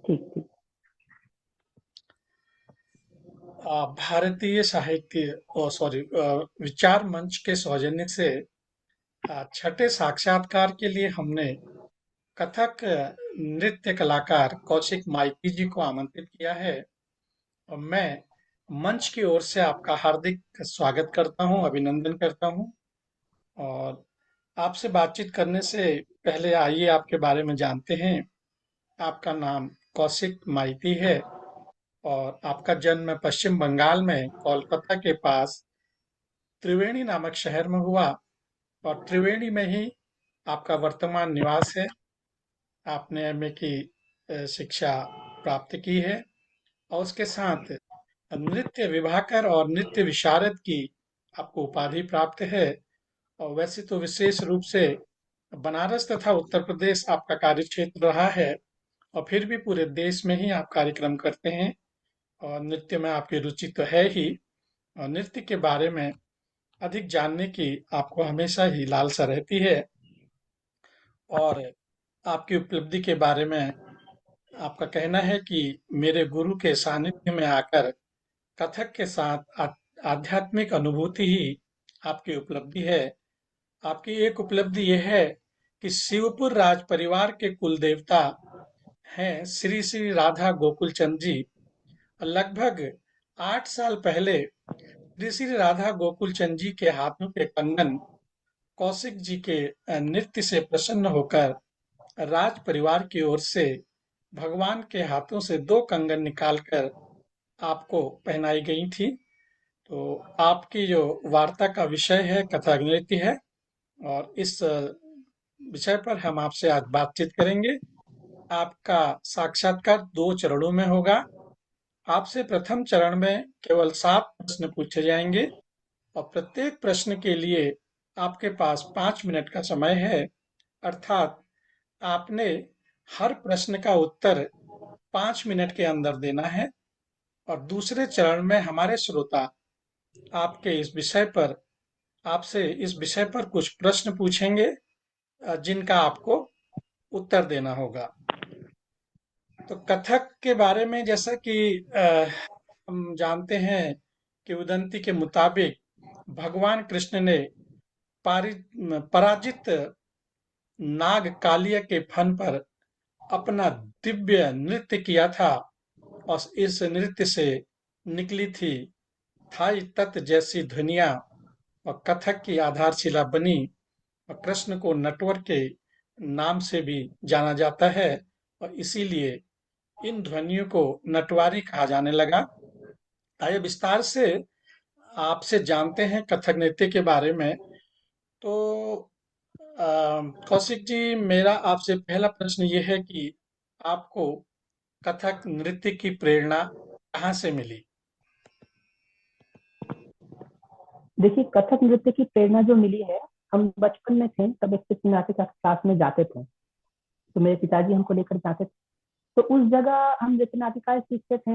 ठीक ठीक। भारतीय साहित्य सॉरी विचार मंच के सौजन्य से छठे साक्षात्कार के लिए हमने कथक नृत्य कलाकार कौशिक माइती जी को आमंत्रित किया है। और मैं मंच की ओर से आपका हार्दिक स्वागत करता हूं, अभिनंदन करता हूं। और आपसे बातचीत करने से पहले आइए आपके बारे में जानते हैं। आपका नाम कौशिक माइती है और आपका जन्म पश्चिम बंगाल में कोलकाता के पास त्रिवेणी नामक शहर में हुआ और त्रिवेणी में ही आपका वर्तमान निवास है। आपने एमए की शिक्षा प्राप्त की है और उसके साथ नृत्य विभाकर और नृत्य विशारद की आपको उपाधि प्राप्त है। और वैसे तो विशेष रूप से बनारस तथा उत्तर प्रदेश आपका कार्य क्षेत्र रहा है और फिर भी पूरे देश में ही आप कार्यक्रम करते हैं और नृत्य में आपकी रुचि तो है ही। और नृत्य के बारे में अधिक जानने की आपको हमेशा ही लालसा रहती है। और आपकी उपलब्धि के बारे में आपका कहना है कि मेरे गुरु के सानिध्य में आकर कथक के साथ आध्यात्मिक अनुभूति ही आपकी उपलब्धि है। आपकी एक उपलब्धि यह है कि शिवपुर राज परिवार के कुल देवता हैं श्री श्री राधा गोकुल चंद जी। लगभग 8 साल पहले श्री श्री राधा गोकुल चंद जी के हाथों के कंगन कौशिक जी के नृत्य से प्रसन्न होकर राज परिवार की ओर से भगवान के हाथों से 2 कंगन निकालकर आपको पहनाई गई थी। तो आपकी जो वार्ता का विषय है कथक नृत्य है और इस विषय पर हम आपसे आज बातचीत करेंगे। आपका साक्षात्कार 2 चरणों में होगा। आपसे प्रथम चरण में केवल 7 प्रश्न पूछे जाएंगे और प्रत्येक प्रश्न के लिए आपके पास 5 मिनट का समय है। अर्थात आपने हर प्रश्न का उत्तर 5 मिनट के अंदर देना है। और दूसरे चरण में हमारे श्रोता आपके इस विषय पर कुछ प्रश्न पूछेंगे जिनका आपको उत्तर देना होगा। तो कथक के बारे में जैसा कि हम जानते हैं कि उदंती के मुताबिक भगवान कृष्ण ने पराजित नाग कालिया के फन पर अपना दिव्य नृत्य किया था और इस नृत्य से निकली थी थाई तत् जैसी ध्वनियां और कथक की आधारशिला बनी। और कृष्ण को नटवर के नाम से भी जाना जाता है और इसीलिए इन ध्वनियों को नटवारी कहा जाने लगा। आइए विस्तार से आपसे जानते हैं कथक नृत्य के बारे में। तो कौशिक जी, मेरा आपसे पहला प्रश्न ये है कि आपको कथक नृत्य की प्रेरणा कहाँ से मिली? देखिए, कथक नृत्य की प्रेरणा जो मिली है, हम बचपन में थे तब एक नृत्य नाट्य का क्लास में जाते थे। तो मेरे पिताजी हमको लेकर जाते थे। तो उस जगह हम नृत्य नाटिकाएं सीखते थे,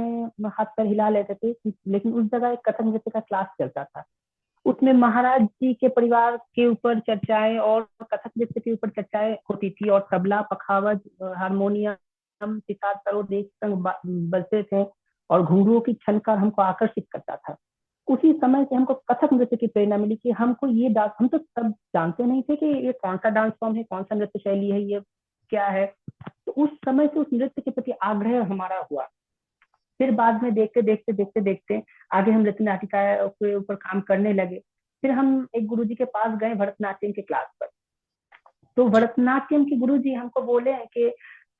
हाथ पैर हिला लेते थे। लेकिन उस जगह एक कथक नृत्य का क्लास चलता था। उसमें महाराज जी के परिवार के ऊपर चर्चाएं और कथक नृत्य के ऊपर चर्चाएं होती थी, और तबला, पखावज, हारमोनियम, सितार, सरोद एक संग बजते थे, और घुंघरुओं की छनकार हमको आकर्षित करता था। उसी समय से हमको कथक नृत्य की प्रेरणा मिली कि हमको ये डांस, हम तो तब जानते नहीं थे कि ये कौन सा डांस फॉर्म है, कौन सा नृत्य शैली है, ये क्या है। तो उस समय से उस नृत्य के प्रति आग्रह हमारा हुआ। फिर बाद में देखते देखते देखते देखते आगे हम नृत्य नाटिका के ऊपर काम करने लगे। फिर हम एक गुरुजी के पास गए भरतनाट्यम के क्लास पर। तो जी। भरतनाट्यम के गुरुजी हमको बोले हैं कि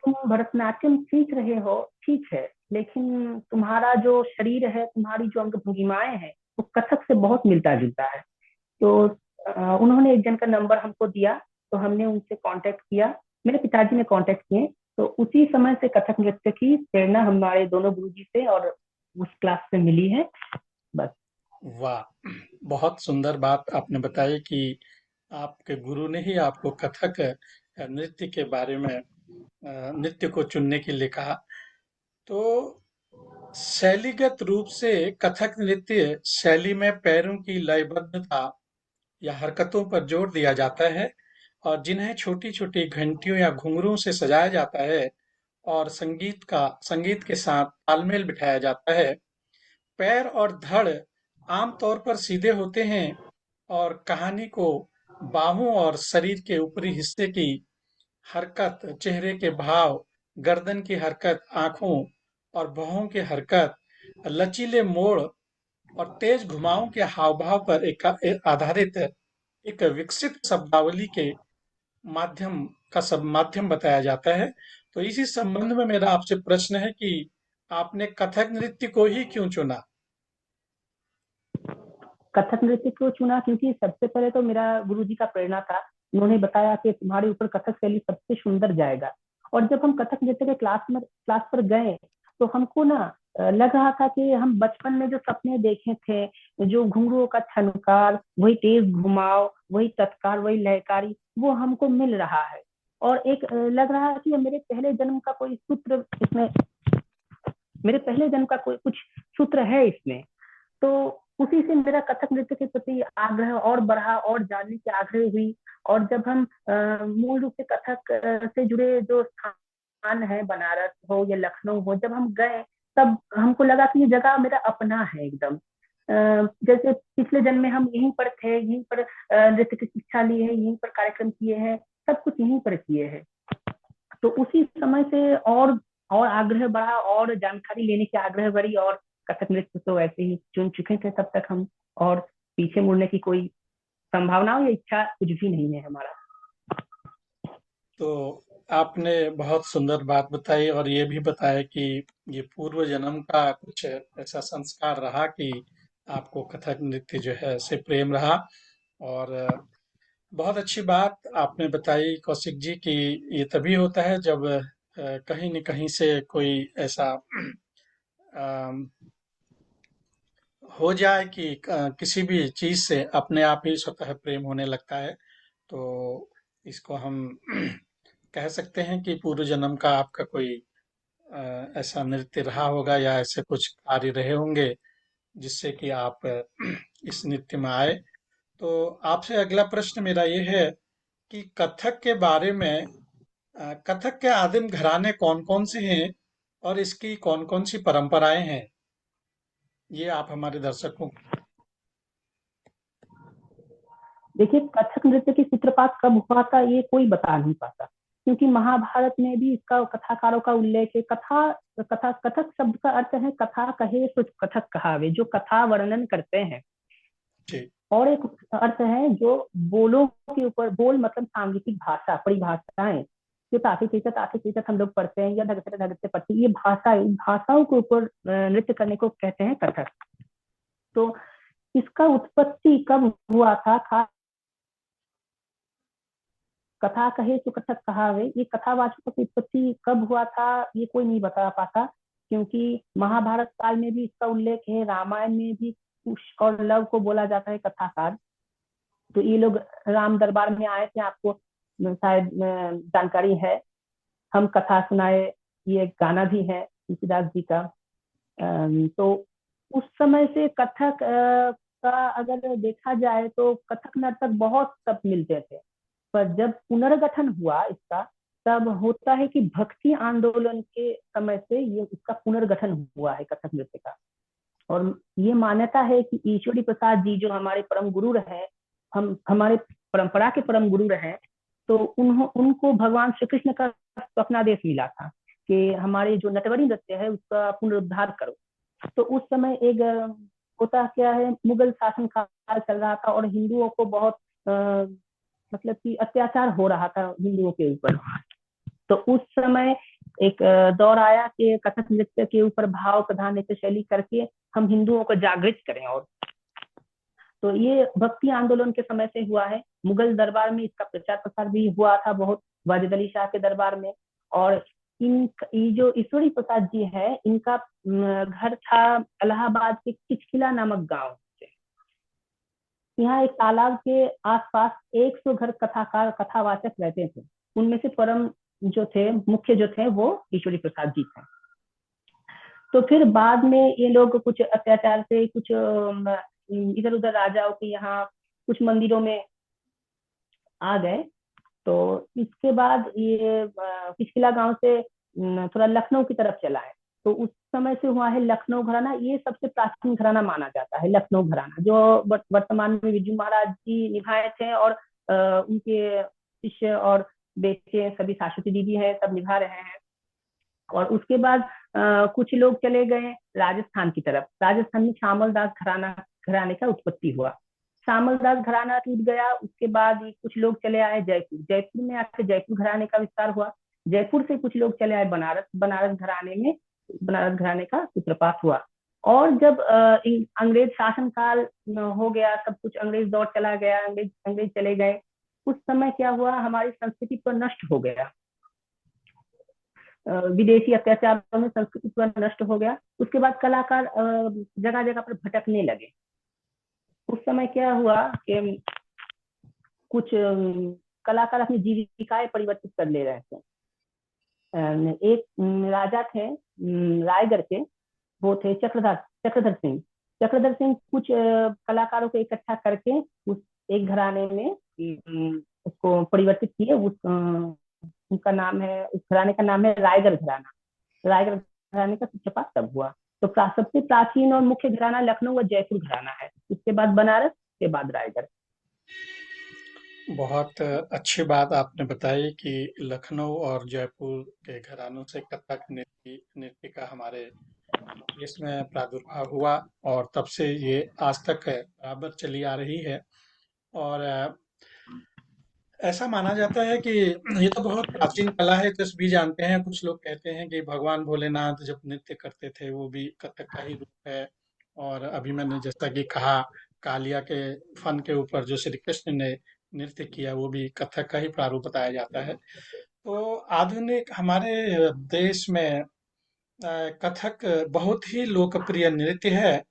तुम भरतनाट्यम सीख रहे हो, ठीक है, लेकिन तुम्हारा जो शरीर है, तुम्हारी जो अंग भंगिमाएं हैं, वो कथक से बहुत मिलता जुलता है। तो उन्होंने एक जन का नंबर हमको दिया। तो हमने उनसे कांटेक्ट किया, मेरे पिताजी ने कांटेक्ट किए। तो उसी समय से कथक नृत्य की प्रेरणा हमारे दोनों गुरुजी से और उस क्लास से मिली है। बस। वाह! बहुत सुंदर बात आपने बताई कि आपके गुरु ने ही आपको कथक नृत्य के बारे में नृत्य को चुनने के लिए कहा। तो शैलीगत रूप से कथक नृत्य शैली में पैरों की लयबद्धता या हरकतों पर जोर दिया जाता है और जिन्हें छोटी-छोटी घंटियों या घुंघरुओं से सजाया जाता है और संगीत के साथ तालमेल बिठाया जाता है। पैर और धड़ आमतौर पर सीधे होते हैं और कहानी को बाहों और शरीर के ऊपरी हिस्से की हरकत, चेहरे के भाव, गर्दन की हरकत, आंखों और भौहों की हरकत, लचीले मोड़ और तेज घुमावों के हाव-भाव पर आधारित एक विकसित शब्दावली के माध्यम बताया जाता है। तो इसी संबंध में मेरा आपसे प्रश्न है कि आपने कथक नृत्य को ही क्यों चुना? कथक नृत्य को चुना क्योंकि सबसे पहले तो मेरा गुरुजी का प्रेरणा था। उन्होंने बताया कि तुम्हारे ऊपर कथक शैली सबसे सुंदर जाएगा। और जब हम कथक नृत्य के क्लास पर गए तो हमको ना लग रहा था कि हम बचपन में जो सपने देखे थे, जो घुंघरुओं का छनकार, वही तेज घुमाव, वही तत्कार, वही लयकारी, वो हमको मिल रहा है। और एक लग रहा है कि मेरे पहले जन्म का कोई सूत्र इसमें, मेरे पहले जन्म का कोई कुछ सूत्र है इसमें। तो उसी से मेरा कथक नृत्य के प्रति आग्रह और बढ़ा और जानने की आग्रह हुई। और जब हम मूल रूप से कथक से जुड़े जो स्थान है, बनारस हो या लखनऊ हो, जब हम गए तब हमको लगा कि ये जगह मेरा अपना है एकदम। जैसे पिछले जन्म में हम यहीं पर थे, यहीं पर नृत्य की शिक्षा ली है, यहीं पर कार्यक्रम किए हैं, सब कुछ यहीं पर किए हैं। तो उसी समय से और आग्रह बढ़ा और जानकारी लेने की आग्रह बढ़ी। और कथक नृत्य तो ऐसे ही चुन चुके थे तब तक हम, और पीछे मुड़ने की कोई संभावना या इच्छा कुछ भी नहीं है हमारा। तो आपने बहुत सुंदर बात बताई और ये भी बताया कि ये पूर्व जन्म का कुछ ऐसा संस्कार रहा कि आपको कथक नृत्य जो है से प्रेम रहा। और बहुत अच्छी बात आपने बताई कौशिक जी कि ये तभी होता है जब कहीं न कहीं से कोई ऐसा अम, हो जाए कि किसी भी चीज से अपने आप ही स्वतः प्रेम होने लगता है। तो इसको हम कह सकते हैं कि पूर्व जन्म का आपका कोई ऐसा नृत्य रहा होगा या ऐसे कुछ कार्य रहे होंगे जिससे कि आप इस नृत्य में आए। तो आपसे अगला प्रश्न मेरा ये है कि कथक के बारे में, कथक के आदिम घराने कौन-कौन से हैं और इसकी कौन-कौन सी परंपराएं हैं? ये आप हमारे दर्शकों। देखिए, कथक नृत्य की सूत्रपात कब हुआ था ये कोई बता नहीं पाता, क्योंकि महाभारत में भी इसका कथाकारों का उल्लेख है। कथक शब्द का अर्थ है कथा कहे सो कथक कहावे, जो कथा वर्णन करते हैं। जी। और एक अर्थ है जो बोलों के ऊपर, बोल मतलब सांगीतिक भाषा, परिभाषाएं, जो ताके तीसत हम लोग पढ़ते हैं या धगते पढ़ते हैं, ये भाषाओं के ऊपर नृत्य करने को कहते हैं कथक। तो इसका उत्पत्ति कब हुआ था, कथा कहे तो कथक कहावे, ये कथावाचकों की उत्पत्ति कब हुआ था ये कोई नहीं बता पाता, क्योंकि महाभारत काल में भी इसका उल्लेख है, रामायण में भी कुश और लव को बोला जाता है कथाकार। तो ये लोग राम दरबार में आए थे, आपको शायद जानकारी है, हम कथा सुनाए, ये गाना भी है तुलसीदास जी का। तो उस समय से कथक का अगर देखा जाए तो कथक नर्तक बहुत सब मिलते थे। पर जब पुनर्गठन हुआ इसका, तब होता है कि भक्ति आंदोलन के समय से ये इसका पुनर्गठन हुआ है कथक नृत्य का। और ये मान्यता है कि ईश्वरी प्रसाद जी जो हमारे परम गुरु रहे, हम हमारे परंपरा के परम गुरु रहे, तो उनको भगवान श्री कृष्ण का स्वप्नादेश मिला था कि हमारे जो नटवरी नृत्य है उसका पुनरुद्धार करो। तो उस समय एक होता क्या है, मुगल शासन काल चल रहा था और हिंदुओं को बहुत मतलब कि अत्याचार हो रहा था हिंदुओं के ऊपर। तो उस समय एक दौर आया कि कथक नृत्य के ऊपर भाव प्रधान नृत्य शैली करके हम हिंदुओं को जागृत करें। और तो ये भक्ति आंदोलन के समय से हुआ है। मुगल दरबार में इसका प्रचार प्रसार भी हुआ था बहुत, वाजिद अली शाह के दरबार में। और ये जो ईश्वरी प्रसाद जी है, इनका घर था इलाहाबाद के किचकिला नामक गांव से। यहाँ एक तालाब के आसपास 100 घर कथावाचक रहते थे। उनमें से परम जो थे, मुख्य जो थे, वो ईश्वरी प्रसाद जी थे। तो फिर बाद में ये लोग कुछ अत्याचार से, कुछ इधर उधर राजाओं के यहाँ कुछ मंदिरों में आ गए। तो इसके बाद ये किचकिला गांव से थोड़ा लखनऊ की तरफ चला है। तो उस समय से हुआ है लखनऊ घराना, ये सबसे प्राचीन घराना माना जाता है लखनऊ घराना, जो वर्तमान में बिरजू महाराज जी निभाए थे, और उनके शिष्य और बेटे सभी शाश्वती दीदी है, सब निभा रहे हैं। और उसके बाद कुछ लोग चले गए राजस्थान की तरफ। राजस्थान में शामल दास घराना घराने का उत्पत्ति हुआ। शामल दास घराना टूट गया, उसके बाद कुछ लोग चले आए जयपुर। जयपुर में आके जयपुर घराने का विस्तार हुआ। जयपुर से कुछ लोग चले आए बनारस। बनारस घराने में बनारस घराने का सूत्रपात हुआ। और जब अंग्रेज शासन काल हो गया, सब कुछ अंग्रेज दौर चला गया, अंग्रेज अंग्रेज चले गए, उस समय क्या हुआ, हमारी संस्कृति पर नष्ट हो गया। विदेशी अत्याचारों में संस्कृति पूरा नष्ट हो गया। उसके बाद कलाकार जगह जगह पर भटकने लगे। उस समय क्या हुआ कि कुछ कलाकार अपनी जीविकाएं परिवर्तित कर ले रहे थे। एक राजा थे रायगढ़ के, वो थे चक्रधर सिंह। चक्रधर सिंह कुछ कलाकारों को इकट्ठा करके उस एक घराने में उसको परिवर्तित किए। उनका नाम है, उस घराने का नाम है रायगढ़ घराना। रायगढ़ घराने का सूत्रपात तब हुआ। तो सबसे प्राचीन और मुख्य घराना लखनऊ और जयपुर घराना है, उसके बाद बनारस, उसके बाद रायगढ़। बहुत अच्छी बात आपने बताई कि लखनऊ और जयपुर के घरानों से कथक नृत्य नृत्य का हमारे देश में प्रादुर्भाव हुआ, और तब से ये आज तक बराबर चली आ रही है। और ऐसा माना जाता है कि ये तो बहुत प्राचीन कला है, तो भी जानते हैं। कुछ लोग कहते हैं कि भगवान भोलेनाथ जब नृत्य करते थे वो भी कथक का ही रूप है। और अभी मैंने जैसा कि कहा, कालिया के फन के ऊपर जो श्री कृष्ण ने नृत्य किया वो भी कथक का ही प्रारूप बताया जाता है। तो आधुनिक हमारे देश में कथक बहुत ही लोकप्रिय नृत्य है।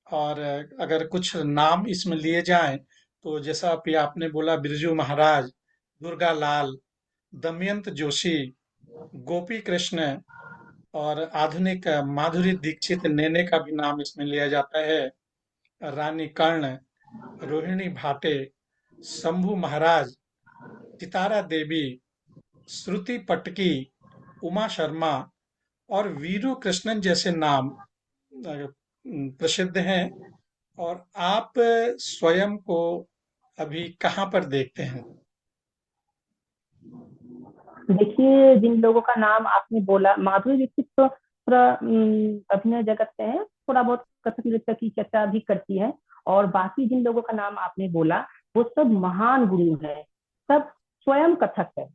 और अगर कुछ नाम इसमें लिए जाएं, तो जैसा अभी आपने बोला, बिरजू महाराज, दुर्गा लाल, दमयंत जोशी, गोपी कृष्ण, और आधुनिक माधुरी दीक्षित नेने का भी नाम इसमें लिया जाता है, रानी कर्ण, रोहिणी भाटे, शंभू महाराज, सितारा देवी, श्रुति पटकी, उमा शर्मा और वीरू कृष्णन जैसे नाम प्रसिद्ध हैं। और आप स्वयं को अभी कहाँ पर देखते हैं? देखिए, जिन लोगों का नाम आपने बोला, माधुरी दीक्षित तो पूरा अभिनय जगत से है, थोड़ा बहुत कथक नृत्य की चर्चा भी करती है। और बाकी जिन लोगों का नाम आपने बोला, वो सब महान गुरु हैं, सब स्वयं कथक है।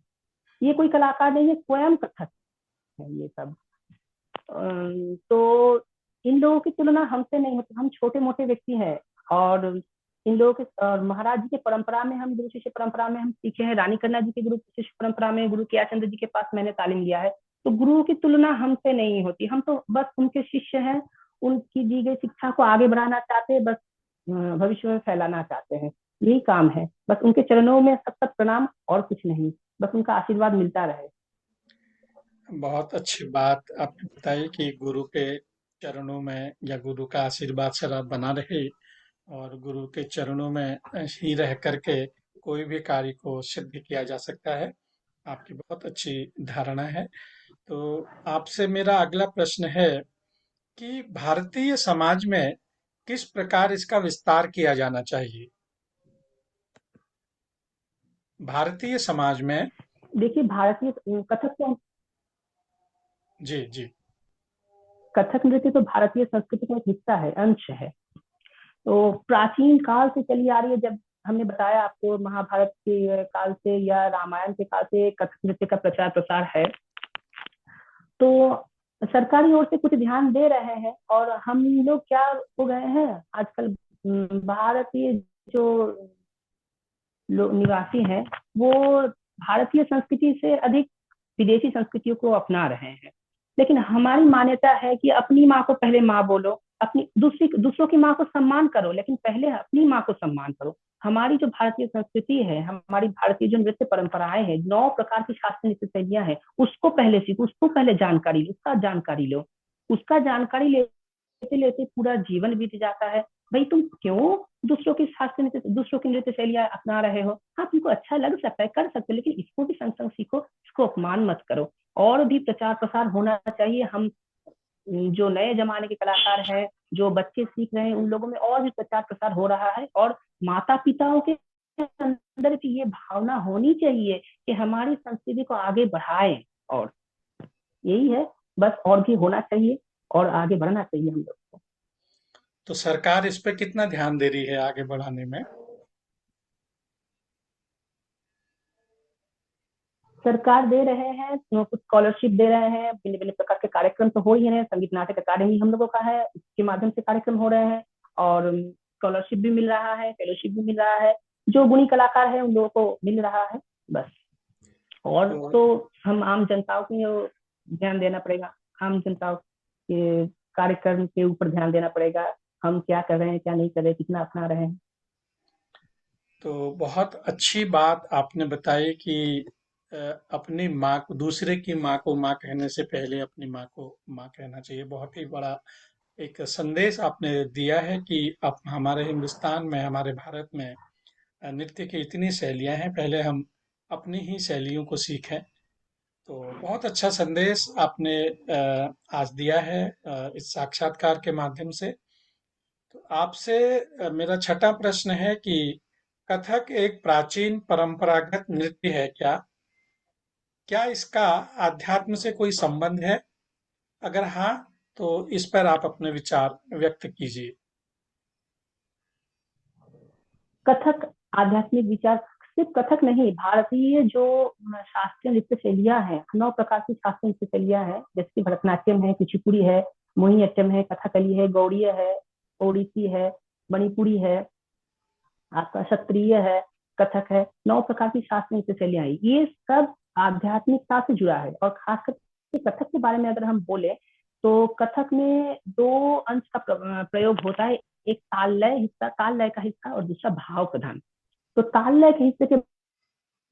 ये कोई कलाकार नहीं है, स्वयं कथक है ये सब। तो इन लोगों की तुलना हमसे नहीं होती, हम छोटे मोटे व्यक्ति हैं। और इन लोगों के और महाराज जी के परंपरा में, हम गुरु शिष्य परंपरा में हम सीखे हैं। रानी कन्या जी के गुरु शिष्य परंपरा में गुरु कियाचंद्र जी के पास मैंने तालीम लिया है। तो गुरु की तुलना हमसे नहीं होती, हम तो बस उनके शिष्य हैं। उनकी दी गई शिक्षा को आगे बढ़ाना चाहते हैं, बस भविष्य में फैलाना चाहते हैं, यही काम है। बस उनके चरणों में सतत प्रणाम, और कुछ नहीं, बस उनका आशीर्वाद मिलता रहे। बहुत अच्छी बात आपने बताई कि गुरु के चरणों में या गुरु का आशीर्वाद सदा बना रहे, और गुरु के चरणों में ही रह करके कोई भी कार्य को सिद्ध किया जा सकता है। आपकी बहुत अच्छी धारणा है। तो आपसे मेरा अगला प्रश्न है कि भारतीय समाज में किस प्रकार इसका विस्तार किया जाना चाहिए? भारतीय समाज में। देखिए, भारतीय कथक तो जी जी। कथक नृत्य तो भारतीय संस्कृति का एक हिस्सा है, अंश है। तो प्राचीन काल से चली आ रही है। जब हमने बताया आपको, महाभारत के काल से या रामायण के काल से कथक नृत्य का प्रचार प्रसार है। तो सरकारी ओर से कुछ ध्यान दे रहे हैं, और हम लोग क्या हो गए हैं आजकल, भारतीय जो लोग निवासी हैं, वो भारतीय संस्कृति से अधिक विदेशी संस्कृतियों को अपना रहे हैं। लेकिन हमारी मान्यता है कि अपनी माँ को पहले माँ बोलो, अपनी दूसरों की माँ को सम्मान करो, लेकिन पहले अपनी माँ को सम्मान करो। हमारी जो भारतीय संस्कृति है, हमारी भारतीय जो नृत्य परंपराएं हैं, 9 प्रकार की शास्त्रीय नृत्य शैलियां हैं, उसको पहले सीखो, उसको पहले जानकारी लो, उसका जानकारी लो। उसका जानकारी लेते लेते पूरा जीवन बीत जाता है। भाई तुम क्यों दूसरों की शास्त्र नृत्य, दूसरों की नृत्य शैलियां अपना रहे हो? हाँ, तुमको अच्छा लग सकता है, कर सकते हो, लेकिन इसको भी संग संग सीखो, इसको अपमान मत करो। और भी प्रचार प्रसार होना चाहिए। हम जो नए जमाने के कलाकार हैं, जो बच्चे सीख रहे हैं, उन लोगों में और भी प्रचार प्रसार हो रहा है। और माता पिताओं के अंदर भी ये भावना होनी चाहिए कि हमारी संस्कृति को आगे बढ़ाएं। और यही है, बस और भी होना चाहिए और आगे बढ़ना चाहिए हम लोग को। तो सरकार इस पे कितना ध्यान दे रही है आगे बढ़ाने में? सरकार दे रहे हैं, कुछ स्कॉलरशिप दे रहे हैं, भिन्न भिन्न प्रकार के कार्यक्रम तो हो ही रहे हैं। संगीत नाटक अकादमी हम लोगों का है, इसके माध्यम से कार्यक्रम हो रहे हैं। और स्कॉलरशिप भी मिल रहा है, फेलोशिप भी मिल रहा है। जो गुणी कलाकार है उन लोगों को मिल रहा है, बस। और तो तो हम आम जनताओं को ध्यान देना पड़ेगा। आम जनताओं के कार्यक्रम के ऊपर ध्यान देना पड़ेगा। हम क्या कर रहे हैं, क्या नहीं कर रहे, कितना अपना रहे हैं। तो बहुत अच्छी बात आपने बताई कि अ, अपनी माँ को, दूसरे की माँ को माँ कहने से पहले अपनी माँ को माँ कहना चाहिए। बहुत ही बड़ा एक संदेश आपने दिया है कि अब हमारे हिंदुस्तान में, हमारे भारत में नृत्य की इतनी शैलियां हैं, पहले हम अपनी ही शैलियों को सीखें। तो बहुत अच्छा संदेश आपने आज दिया है इस साक्षात्कार के माध्यम से। तो आपसे मेरा छठा प्रश्न है कि कथक एक प्राचीन परंपरागत नृत्य है क्या? क्या इसका आध्यात्म से कोई संबंध है? अगर हाँ, तो इस पर आप अपने विचार व्यक्त कीजिए। कथक आध्यात्मिक विचार, सिर्फ कथक नहीं, भारतीय जो शास्त्रीय नृत्य शैलियां हैं, 9 प्रकार की शास्त्रीय नृत्य शैलियां हैं, जैसे कि भरतनाट्यम है, कुचिपुड़ी है, मोहिनीअट्टम है, कथकली है, गौड़ीय है, ओडिसी है, मणिपुरी है, आपका क्षत्रिय है, कथक है। 9 प्रकार की शास्त्रीय नृत्य शैलियां हैं, ये सब आध्यात्मिकता से जुड़ा है। और खासकर कथक के बारे में अगर हम बोले, तो कथक में 2 अंश का प्रयोग होता है। एक ताल लय हिस्सा, ताल लय का हिस्सा, और दूसरा भाव प्रधान। तो ताल लय के हिस्से के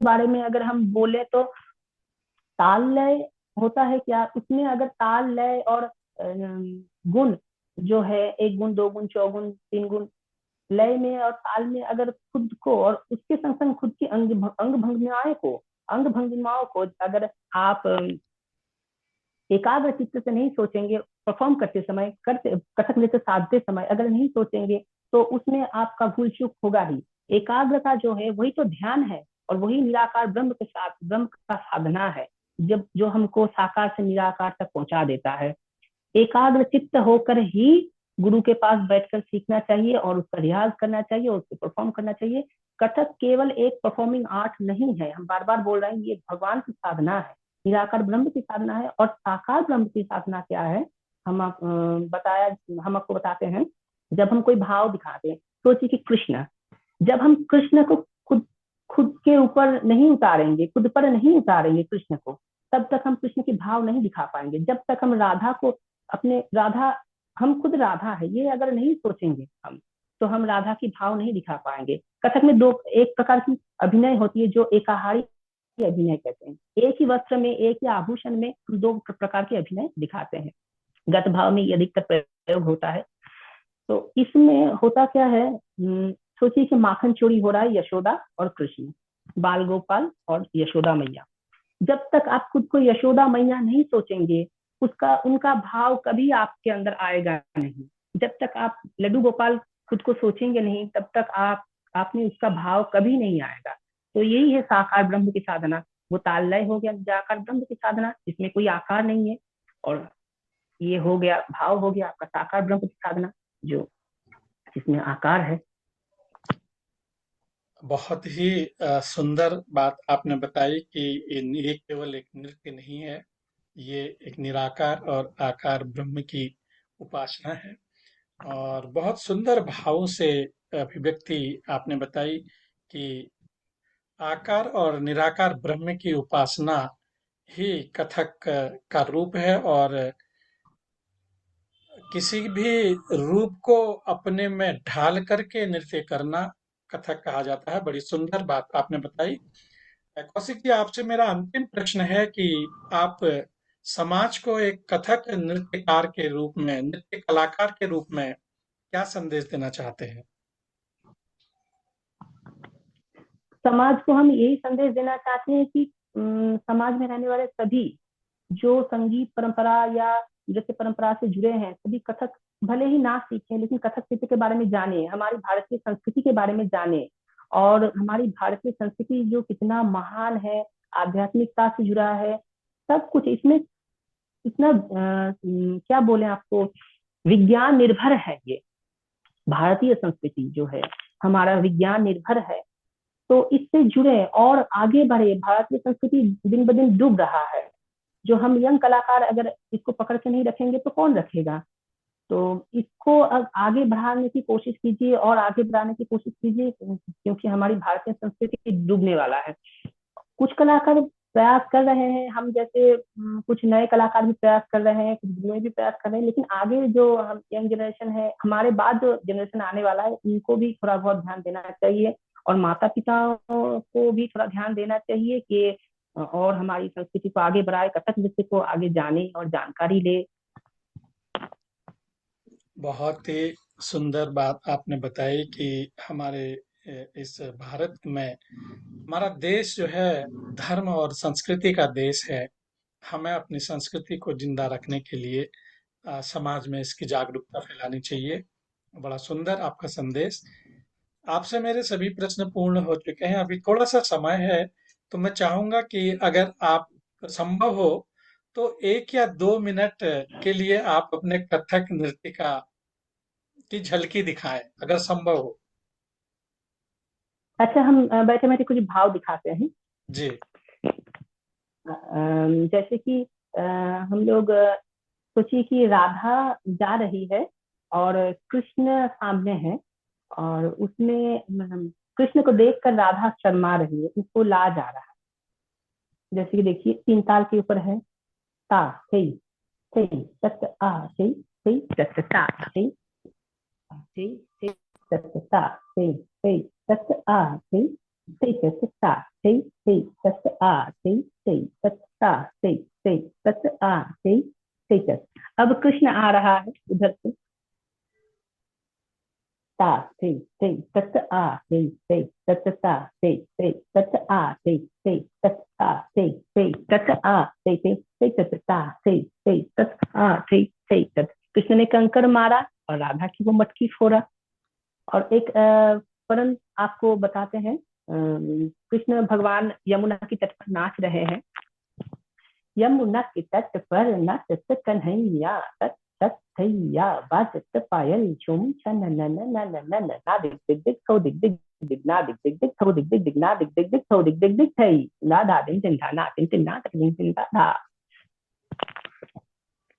बारे में अगर हम बोले, तो ताल लय होता है क्या, उसमें अगर ताल लय और गुण जो है, 1 गुण, 2 गुण, चौगुन, 3 गुण, लय में और ताल में अगर खुद को और उसके संग संग खुद की अंग भंगिमाओं को अगर आप एकाग्र चित्त से नहीं सोचेंगे, परफॉर्म करते समय, करते कथक नृत्य साधते समय अगर नहीं सोचेंगे, तो उसमें आपका भूल चूक होगा ही। एकाग्रता जो है वही तो ध्यान है, और वही निराकार ब्रह्म के साथ ब्रह्म का साधना है, जब जो हमको साकार से निराकार तक पहुंचा देता है। एकाग्र चित्त होकर ही गुरु के पास बैठकर सीखना चाहिए, और उसका रियाज करना चाहिए, और उसको परफॉर्म करना चाहिए। कथक केवल एक परफॉर्मिंग आर्ट नहीं है, हम बार बार बोल रहे हैं, ये भगवान की साधना है, निराकार ब्रह्म की साधना है। और साकार ब्रह्म की साधना क्या है, हम बताया, हम आपको बताते हैं। जब हम कोई भाव दिखाते हैं, सोचिए कि कृष्ण, जब हम कृष्ण को खुद खुद के ऊपर नहीं उतारेंगे, खुद पर नहीं उतारेंगे कृष्ण को, तब तक हम कृष्ण के भाव नहीं दिखा पाएंगे। जब तक हम राधा को अपने राधा, हम खुद राधा है ये अगर नहीं सोचेंगे हम, तो हम राधा की भाव नहीं दिखा पाएंगे। कथक में एक प्रकार की अभिनय होती है जो एकाहारी अभिनय कहते हैं। एक ही वस्त्र में, एक ही आभूषण में हम 2 प्रकार के अभिनय दिखाते हैं। गत भाव में ये अधिकतर प्रयोग होता है। तो इसमें होता क्या है, सोचिए कि माखन चोरी हो रहा है यशोदा और कृष्ण, बाल गोपाल और यशोदा मैया। जब तक आप खुद को यशोदा मैया नहीं सोचेंगे, उसका उनका भाव कभी आपके अंदर आएगा नहीं। जब तक आप लड्डू गोपाल खुद को सोचेंगे नहीं, तब तक आपने उसका भाव कभी नहीं आएगा। तो यही है साकार ब्रह्म की साधना। वो ताल लय हो गया निराकार ब्रह्म की साधना, इसमें कोई आकार नहीं है। और ये हो गया भाव, हो गया आपका साकार ब्रह्म की साधना, जो जिसमें आकार है। बहुत ही सुंदर बात आपने बताई कि ये केवल एक नृत्य नहीं है, ये एक निराकार और आकार ब्रह्म की उपासना है। और बहुत सुंदर भावों से अभिव्यक्ति आपने बताई कि आकार और निराकार ब्रह्म की उपासना ही कथक का रूप है, और किसी भी रूप को अपने में ढाल करके नृत्य करना कथक कहा जाता है। बड़ी सुंदर बात आपने बताई। कौशिक जी, आपसे मेरा अंतिम प्रश्न है कि आप समाज को एक कथक नृत्यकार के रूप में, नृत्य कलाकार के रूप में क्या संदेश देना चाहते हैं? समाज को हम यही संदेश देना चाहते हैं कि समाज में रहने वाले सभी जो संगीत परंपरा या नृत्य परंपरा से जुड़े हैं, सभी कथक भले ही ना सीखें, लेकिन कथक नृत्य के बारे में जाने, हमारी भारतीय संस्कृति के बारे में जाने। और हमारी भारतीय संस्कृति जो कितना महान है, आध्यात्मिकता से जुड़ा है, सब कुछ इसमें इतना क्या बोले आपको, विज्ञान निर्भर है ये। भारतीय संस्कृति जो है हमारा विज्ञान निर्भर है। तो इससे जुड़े और आगे बढ़े। भारतीय संस्कृति दिन ब दिन डूब रहा है। जो हम यंग कलाकार अगर इसको पकड़ के नहीं रखेंगे तो कौन रखेगा। तो इसको अब आगे बढ़ाने की कोशिश कीजिए और आगे बढ़ाने की कोशिश कीजिए, क्योंकि हमारी भारतीय संस्कृति डूबने वाला है। कुछ कलाकार प्रयास कर रहे हैं, हम जैसे कुछ नए कलाकार भी प्रयास कर रहे हैं, कुछ युवा भी प्रयास कर रहे हैं, लेकिन आगे जो हम यंग जनरेशन है, हमारे बाद जो जनरेशन आने वाला है, इनको भी थोड़ा बहुत ध्यान देना चाहिए। और माता पिता को भी थोड़ा ध्यान देना चाहिए कि और हमारी संस्कृति को आगे बढ़ाए, कथक नृत्य को आगे जाने और जानकारी ले। बहुत ही सुंदर बात आपने बताई कि हमारे इस भारत में हमारा देश जो है धर्म और संस्कृति का देश है। हमें अपनी संस्कृति को जिंदा रखने के लिए समाज में इसकी जागरूकता फैलानी चाहिए। बड़ा सुंदर आपका संदेश। आपसे मेरे सभी प्रश्न पूर्ण हो चुके हैं। अभी थोड़ा सा समय है, तो मैं चाहूंगा कि अगर आप संभव हो तो 1 या 2 मिनट के लिए आप अपने कथक नृत्य का की झलकी दिखाएं, अगर संभव हो। अच्छा, हम बैठे बैठे कुछ भाव दिखाते हैं। जी। जैसे कि हम लोग सोचिए कि राधा जा रही है और कृष्ण सामने है, और उसमें कृष्ण को देखकर राधा शर्मा रही है, उसको लाज आ रहा है। जैसे कि देखिए, 3 ताल के ऊपर है। ता सही सही तत आ सही सही तत ता सही सही सही तत ता सही सही तत आ सही सही तत ता सही सही तत आ सही सही तत ता सही सही तत आ सही सही तत। अब कृष्ण आ रहा है उधर से। ता सही सही तत आ सही सही तत ता सही सही तत आ सही सही तत आ सही सही तत आ सही सही सही तत ता सही सही तत आ सही सही तत। कृष्ण ने कंकड़ मारा और राधा की वो मटकी फोड़ा। और एक परम आपको बताते हैं, कृष्ण भगवान यमुना की तट पर नाच रहे हैं। यमुना के तट पर नाचत कन्हैया, तट तट थैया बाजत पायल झूम छन न न न न न न ना दिख दिख दिख थो दिख दिख दिख ना दिख दिख दिख थो दिख दिख दिख ना दिख दिख दिख थो दिख दिख दिख थई ना धा दिन दिन धा ना दिन दिन ना दिन दिन धा धा।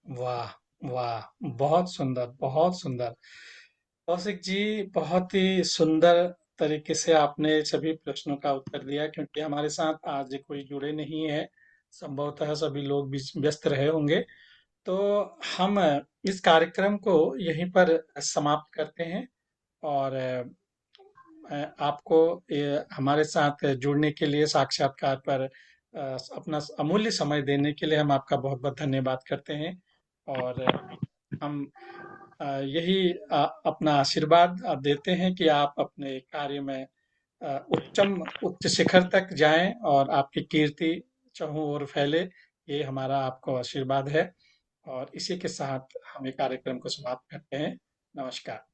वाह, वाह! बहुत सुंदर, बहुत सुंदर। कौशिक जी, बहुत ही सुंदर तरीके से आपने सभी प्रश्नों का उत्तर दिया, क्योंकि हमारे साथ आज कोई जुड़े नहीं है। संभवतः सभी लोग व्यस्त रहे होंगे। तो हम इस कार्यक्रम को यहीं पर समाप्त करते हैं। और आपको हमारे साथ जुड़ने के लिए, साक्षात्कार पर अपना अमूल्य समय देने के लिए हम आपका बहुत बहुत धन्यवाद करते हैं। और हम यही अपना आशीर्वाद देते हैं कि आप अपने कार्य में उच्च शिखर तक जाएं और आपकी कीर्ति चहुं ओर फैले। ये हमारा आपको आशीर्वाद है। और इसी के साथ हम ये कार्यक्रम को समाप्त करते हैं। नमस्कार।